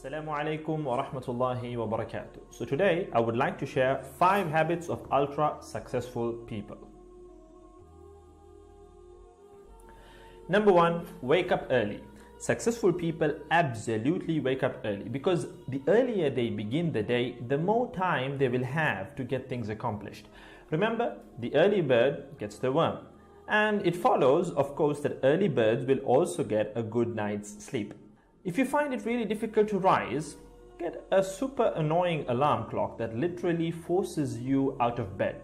Assalamu alaikum wa rahmatullahi wa barakatuh. So today I would like to share 5 habits of ultra successful people. Number 1, wake up early. Successful people absolutely wake up early because the earlier they begin the day, the more time they will have to get things accomplished. Remember, the early bird gets the worm. And it follows, of course, that early birds will also get a good night's sleep. If you find it really difficult to rise, get a super annoying alarm clock that literally forces you out of bed.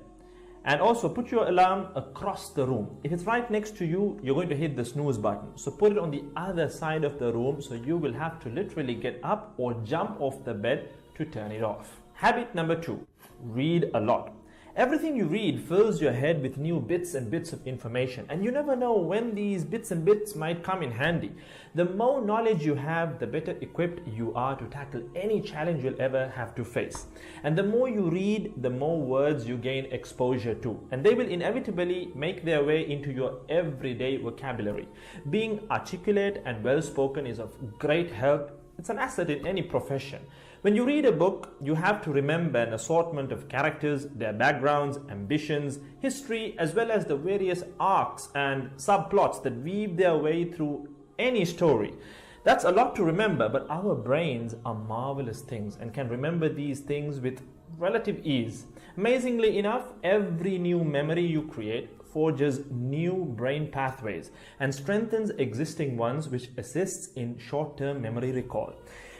And also put your alarm across the room. If it's right next to you, you're going to hit the snooze button. So put it on the other side of the room so you will have to literally get up or jump off the bed to turn it off. Habit number 2, read a lot. Everything you read fills your head with new bits and bits of information, and you never know when these bits and bits might come in handy. The more knowledge you have, the better equipped you are to tackle any challenge you'll ever have to face. And the more you read, the more words you gain exposure to, and they will inevitably make their way into your everyday vocabulary. Being articulate and well-spoken is of great help. It's an asset in any profession. When you read a book, you have to remember an assortment of characters, their backgrounds, ambitions, history, as well as the various arcs and subplots that weave their way through any story. That's a lot to remember, but our brains are marvelous things and can remember these things with relative ease. Amazingly enough, every new memory you create forges new brain pathways and strengthens existing ones, which assists in short-term memory recall.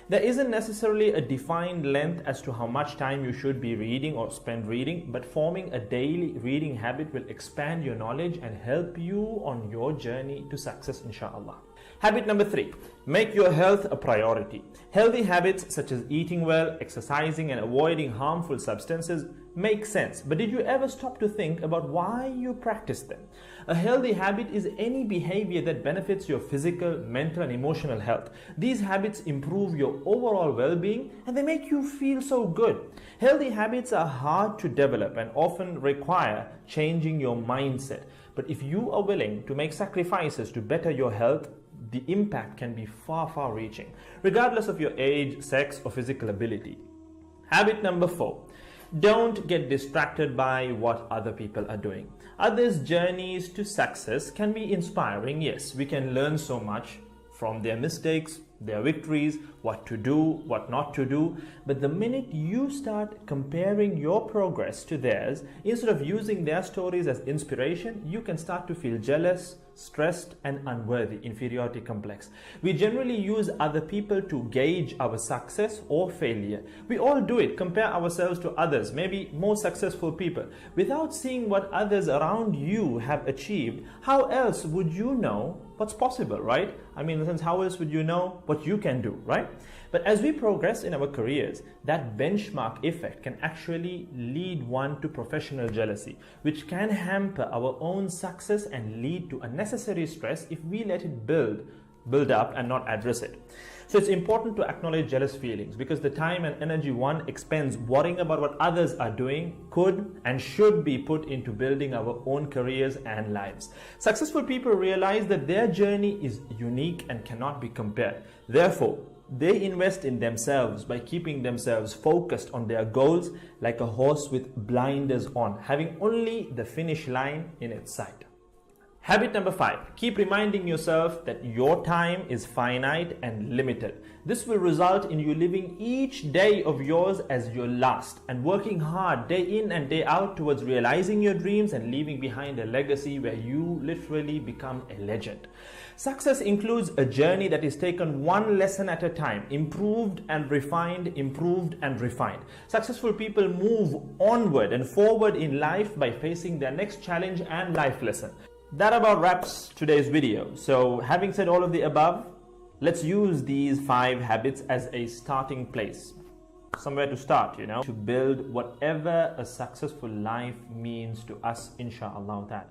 There isn't necessarily a defined length as to how much time you should be reading or spend reading, but forming a daily reading habit will expand your knowledge and help you on your journey to success, inshallah. Habit number 3, make your health a priority. Healthy habits such as eating well, exercising, and avoiding harmful substances make sense, but did you ever stop to think about why you practice them? A healthy habit is any behavior that benefits your physical, mental, and emotional health. These habits improve your overall well-being and they make you feel so good. Healthy habits are hard to develop and often require changing your mindset. But if you are willing to make sacrifices to better your health, the impact can be far reaching, regardless of your age, sex, or physical ability. Habit number 4, don't get distracted by what other people are doing. Others' journeys to success can be inspiring. Yes, we can learn so much from their mistakes, their victories, what to do, what not to do. But the minute you start comparing your progress to theirs, instead of using their stories as inspiration, you can start to feel jealous, stressed, and unworthy, inferiority complex. We generally use other people to gauge our success or failure. We all do it, compare ourselves to others, maybe more successful people. Without seeing what others around you have achieved, how else would you know what's possible, right? I mean, in the sense, how else would you know what you can do, right? But as we progress in our careers, that benchmark effect can actually lead one to professional jealousy, which can hamper our own success and lead to unnecessary stress if we let it build up and not address it. So it's important to acknowledge jealous feelings because the time and energy one expends worrying about what others are doing could and should be put into building our own careers and lives. Successful people realize that their journey is unique and cannot be compared. Therefore, they invest in themselves by keeping themselves focused on their goals like a horse with blinders on, having only the finish line in its sight. Habit number 5, keep reminding yourself that your time is finite and limited. This will result in you living each day of yours as your last and working hard day in and day out towards realizing your dreams and leaving behind a legacy where you literally become a legend. Success includes a journey that is taken one lesson at a time, improved and refined, improved and refined. Successful people move onward and forward in life by facing their next challenge and life lesson. That about wraps today's video. So having said all of the above, let's use these 5 habits as a starting place. Somewhere to start, to build whatever a successful life means to us, inshallah.